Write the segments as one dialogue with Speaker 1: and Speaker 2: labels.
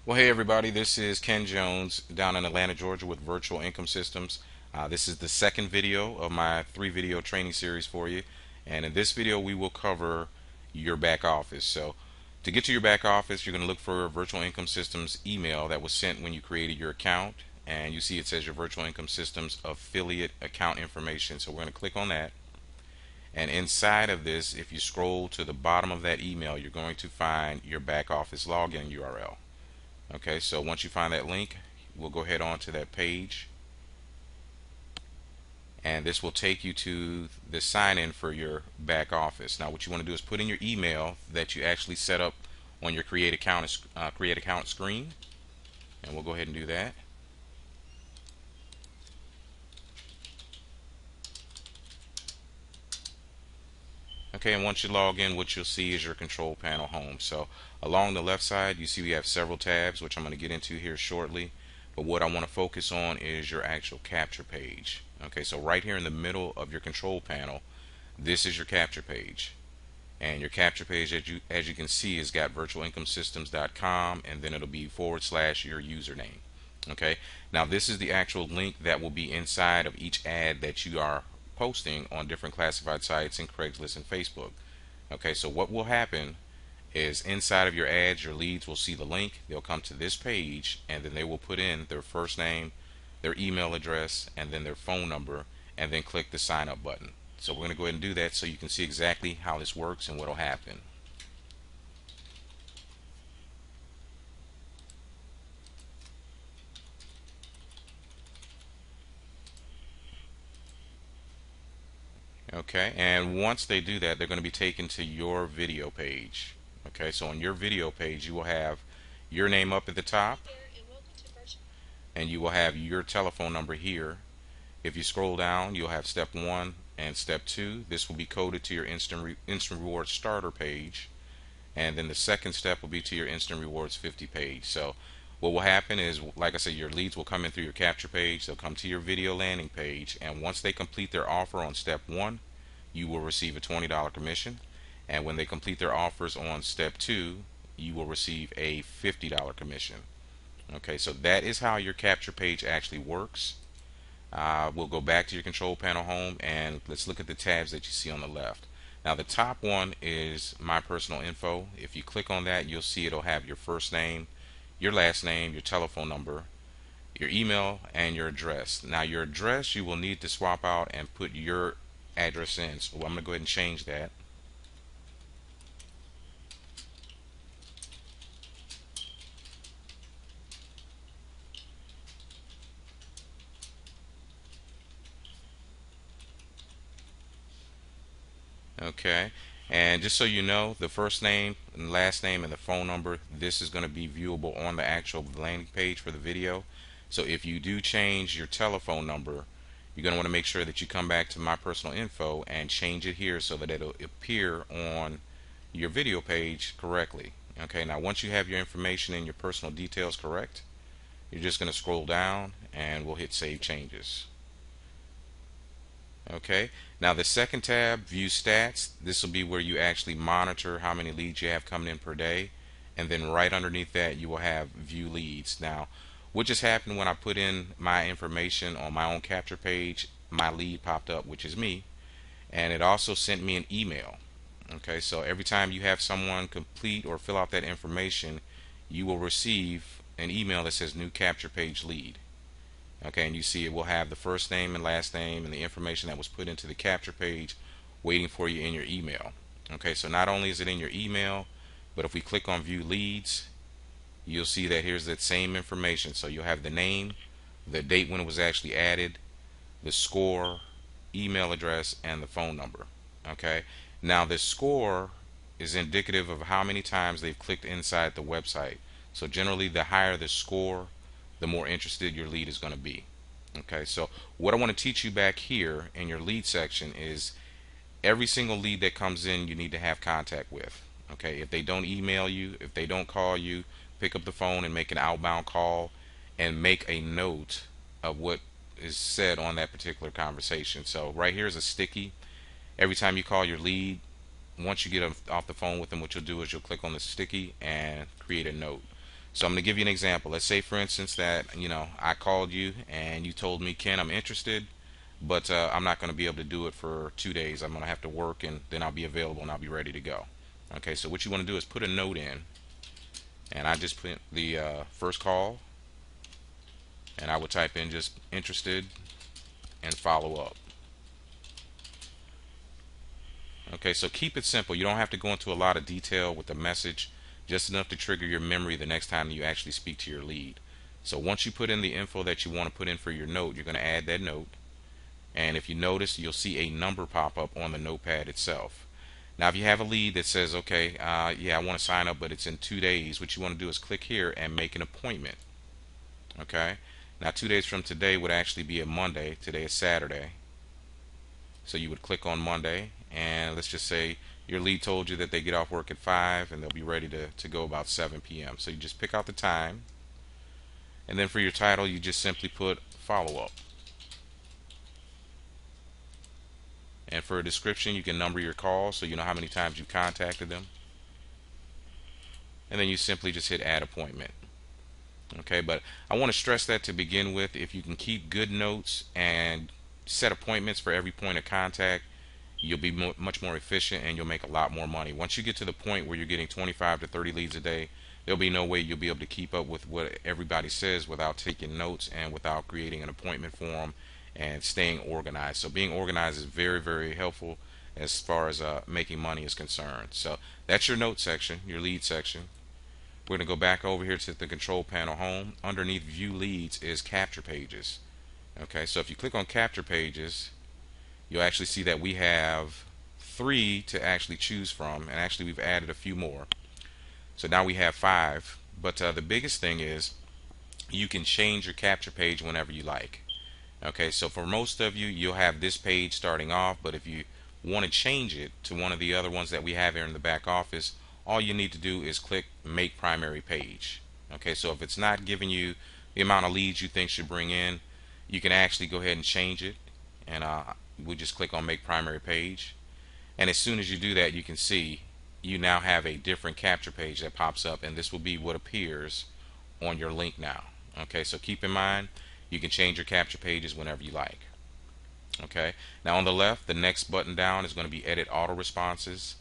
Speaker 1: Well, hey everybody, this is Ken Jones down in Atlanta, Georgia with Virtual Income Systems. This is the second video of my 3 video training series for you. And in this video, we will cover your back office. So to get to your back office, you're going to look for Virtual Income Systems email that was sent when you created your account. And you see it says your Virtual Income Systems affiliate account information. So we're going to click on that. And inside of this, if you scroll to the bottom of that email, you're going to find your back office login URL. Okay, so once you find that link, we'll go ahead on to that page, and this will take you to the sign in for your back office. Now what you want to do is put in your email that you actually set up on your create account screen, and we'll go ahead and do that. Okay, and once you log in, what you'll see is your control panel home. So along the left side, you see we have several tabs, which I'm going to get into here shortly. But what I want to focus on is your actual capture page. Okay, so right here in the middle of your control panel, this is your capture page. And your capture page, as you can see, has got virtualincomesystems.com, and then it'll be / your username. Okay, now this is the actual link that will be inside of each ad that you are posting on different classified sites in Craigslist and Facebook. Okay, so what will happen is inside of your ads, your leads will see the link. They'll come to this page, and then they will put in their first name, their email address, and then their phone number, and then click the sign up button. So we're going to go ahead and do that so you can see exactly how this works and what will happen. Okay, and once they do that, they're going to be taken to your video page. Okay, so on your video page, you will have your name up at the top, and you will have your telephone number here. If you scroll down, you'll have step 1 and step 2. This will be coded to your instant rewards starter page, and then the second step will be to your instant rewards 50 page. So what will happen is, like I said, your leads will come in through your capture page. They'll come to your video landing page, and once they complete their offer on step 1, you will receive a $20 commission. And when they complete their offers on step 2, you will receive a $50 commission. Okay, so that is how your capture page actually works. We'll go back to your control panel home, and let's look at the tabs that you see on the left. Now the top one is my personal info. If you click on that, you'll see it'll have your first name, your last name, your telephone number, your email, and your address. Now your address, you will need to swap out and put your address in. So I'm going to go ahead and change that. Okay, and just so you know, the first name and last name and the phone number, this is going to be viewable on the actual landing page for the video. So if you do change your telephone number, you're going to want to make sure that you come back to my personal info and change it here so that it'll appear on your video page correctly. Okay, now once you have your information and your personal details correct, you're just going to scroll down and we'll hit save changes. Okay, now the second tab, view stats, this will be where you actually monitor how many leads you have coming in per day, and then right underneath that you will have view leads. Now what just happened when I put in my information on my own capture page, my lead popped up, which is me, and it also sent me an email. Okay, so every time you have someone complete or fill out that information, you will receive an email that says new capture page lead. Okay, and you see it will have the first name and last name and the information that was put into the capture page waiting for you in your email. Okay, so not only is it in your email, but if we click on view leads, you'll see that here's that same information. So you'll have the name, the date when it was actually added, the score, email address, and the phone number. Okay, now this score is indicative of how many times they've clicked inside the website. So generally the higher the score, the more interested your lead is going to be. Okay, so what I want to teach you back here in your lead section is every single lead that comes in you need to have contact with. Okay, if they don't email you, if they don't call you, pick up the phone and make an outbound call and make a note of what is said on that particular conversation. So right here is a sticky. Every time you call your lead, once you get off the phone with them, what you'll do is you'll click on the sticky and create a note. So I'm going to give you an example. Let's say, for instance, that I called you and you told me, Ken, I'm interested, but I'm not going to be able to do it for 2 days. I'm going to have to work, and then I'll be available and I'll be ready to go. Okay, so what you want to do is put a note in, and I just put the first call, and I would type in just interested and follow up. Okay, so keep it simple. You don't have to go into a lot of detail with the message, just enough to trigger your memory the next time you actually speak to your lead. So once you put in the info that you want to put in for your note, you're going to add that note. And if you notice, you'll see a number pop up on the notepad itself. Now, if you have a lead that says, okay, yeah, I want to sign up, but it's in 2 days, what you want to do is click here and make an appointment. Okay, now 2 days from today would actually be a Monday. Today is Saturday. So you would click on Monday, and let's just say your lead told you that they get off work at 5 and they'll be ready to go about 7 p.m. So you just pick out the time, and then for your title, you just simply put follow up. And for a description, you can number your calls so you know how many times you've contacted them. And then you simply just hit add appointment. Okay, but I want to stress that to begin with, if you can keep good notes and set appointments for every point of contact, you'll be much more efficient and you'll make a lot more money. Once you get to the point where you're getting 25 to 30 leads a day, there'll be no way you'll be able to keep up with what everybody says without taking notes and without creating an appointment form and staying organized. So being organized is very, very helpful as far as making money is concerned. So that's your note section, your lead section. We're going to go back over here to the control panel home. Underneath view leads is capture pages. Okay, so if you click on capture pages, you'll actually see that we have 3 to actually choose from, and actually we've added a few more. So now we have 5. But the biggest thing is you can change your capture page whenever you like. Okay, so for most of you, you'll have this page starting off, but if you want to change it to one of the other ones that we have here in the back office, all you need to do is click make primary page. Okay, so if it's not giving you the amount of leads you think should bring in, you can actually go ahead and change it, and we'll just click on make primary page. And as soon as you do that, you can see you now have a different capture page that pops up, and this will be what appears on your link now. Okay, so keep in mind, you can change your capture pages whenever you like. Okay, now on the left, the next button down is going to be edit auto responses.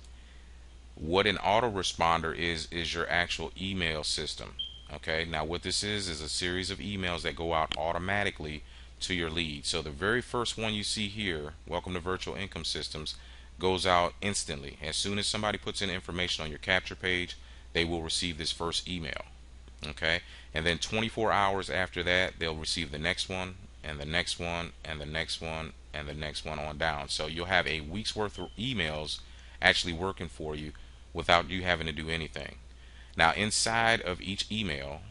Speaker 1: What an autoresponder is your actual email system. Okay, now what this is a series of emails that go out automatically to your lead. So the very first one you see here, welcome to Virtual Income Systems, goes out instantly. As soon as somebody puts in information on your capture page, they will receive this first email. Okay, and then 24 hours after that, they'll receive the next one, and the next one, and the next one, and the next one on down. So you'll have a week's worth of emails actually working for you without you having to do anything. Now inside of each email,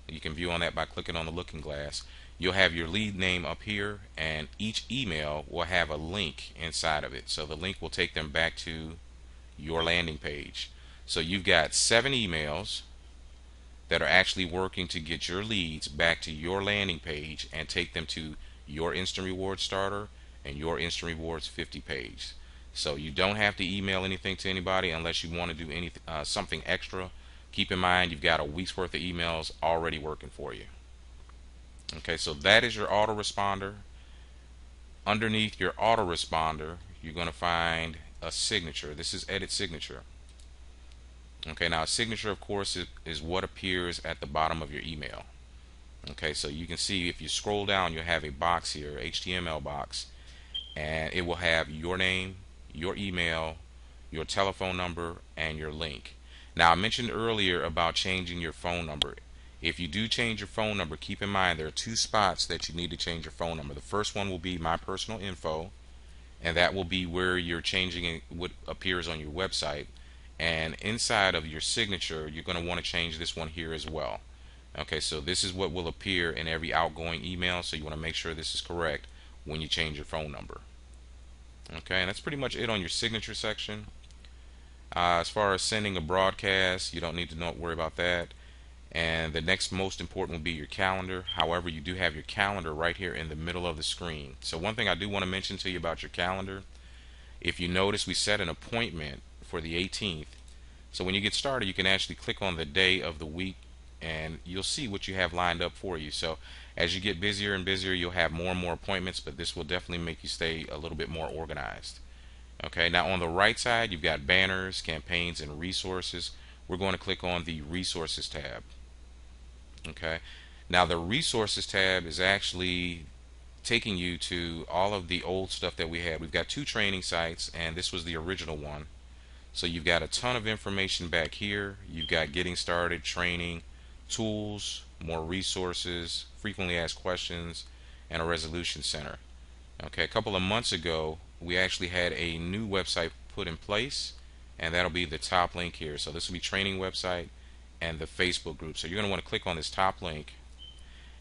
Speaker 1: you can view on that by clicking on the looking glass, you'll have your lead name up here, and each email will have a link inside of it. So the link will take them back to your landing page. So you've got 7 emails that are actually working to get your leads back to your landing page and take them to your Instant Rewards Starter and your Instant Rewards 50 page. So you don't have to email anything to anybody unless you want to do anything, something extra. Keep in mind you've got a week's worth of emails already working for you. Okay, so that is your autoresponder. Underneath your autoresponder, you're going to find a signature. This is edit signature. Okay, now a signature, of course, is what appears at the bottom of your email. Okay, so you can see if you scroll down, you'll have a box here, HTML box, and it will have your name, your email, your telephone number, and your link. Now, I mentioned earlier about changing your phone number. If you do change your phone number, keep in mind there are 2 spots that you need to change your phone number. The first one will be my personal info, and that will be where you're changing what appears on your website. And inside of your signature, you're going to want to change this one here as well. Okay, so this is what will appear in every outgoing email, so you want to make sure this is correct when you change your phone number. Okay, and that's pretty much it on your signature section. As far as sending a broadcast, you don't need to worry about that. And the next most important will be your calendar. However, you do have your calendar right here in the middle of the screen. So one thing I do want to mention to you about your calendar, if you notice, we set an appointment for the 18th. So when you get started, you can actually click on the day of the week and you'll see what you have lined up for you. So as you get busier and busier, you'll have more and more appointments, but this will definitely make you stay a little bit more organized. Okay, now on the right side, you've got banners, campaigns, and resources. We're going to click on the resources tab. Okay, now the resources tab is actually taking you to all of the old stuff that we had. We've got 2 training sites, and this was the original one. So you've got a ton of information back here. You've got getting started, training, tools, more resources, frequently asked questions, and a resolution center. Okay, a couple of months ago, we actually had a new website put in place, and that'll be the top link here. So this will be training website and the Facebook group. So you're going to want to click on this top link,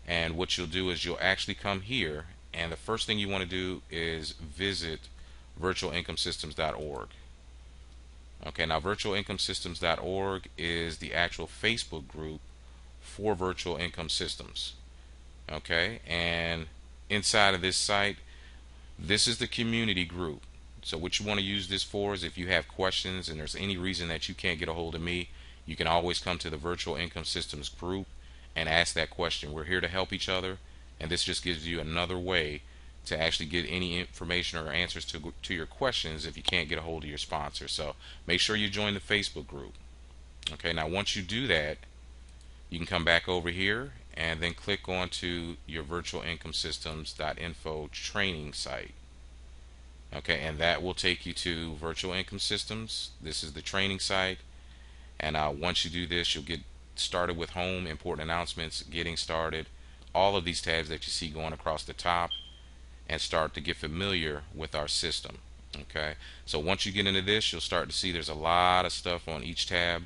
Speaker 1: and what you'll do is you'll actually come here, and the first thing you want to do is visit virtualincomesystems.org. Okay, now virtualincomesystems.org is the actual Facebook group for Virtual Income Systems. Okay, and inside of this site, this is the community group. So what you want to use this for is if you have questions and there's any reason that you can't get a hold of me, you can always come to the Virtual Income Systems group and ask that question. We're here to help each other, and this just gives you another way to actually get any information or answers to your questions if you can't get a hold of your sponsor. So make sure you join the Facebook group. Okay, now once you do that, you can come back over here and then click onto your virtualincomesystems.info training site. Okay, and that will take you to Virtual Income Systems. This is the training site, and once you do this, you'll get started with home, important announcements, getting started, all of these tabs that you see going across the top, and start to get familiar with our system. Okay, so once you get into this, you'll start to see there's a lot of stuff on each tab.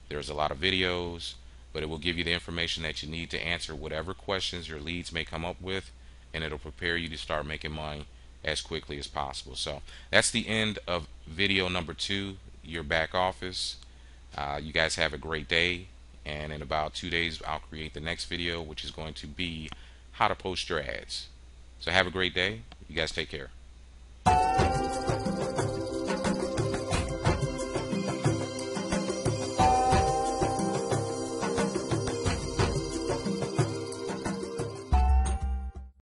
Speaker 1: There's a lot of videos, but it will give you the information that you need to answer whatever questions your leads may come up with, and it'll prepare you to start making money as quickly as possible. So that's the end of video number 2, your back office. You guys have a great day, and in about 2 days I'll create the next video, which is going to be how to post your ads. So have a great day. You guys take care.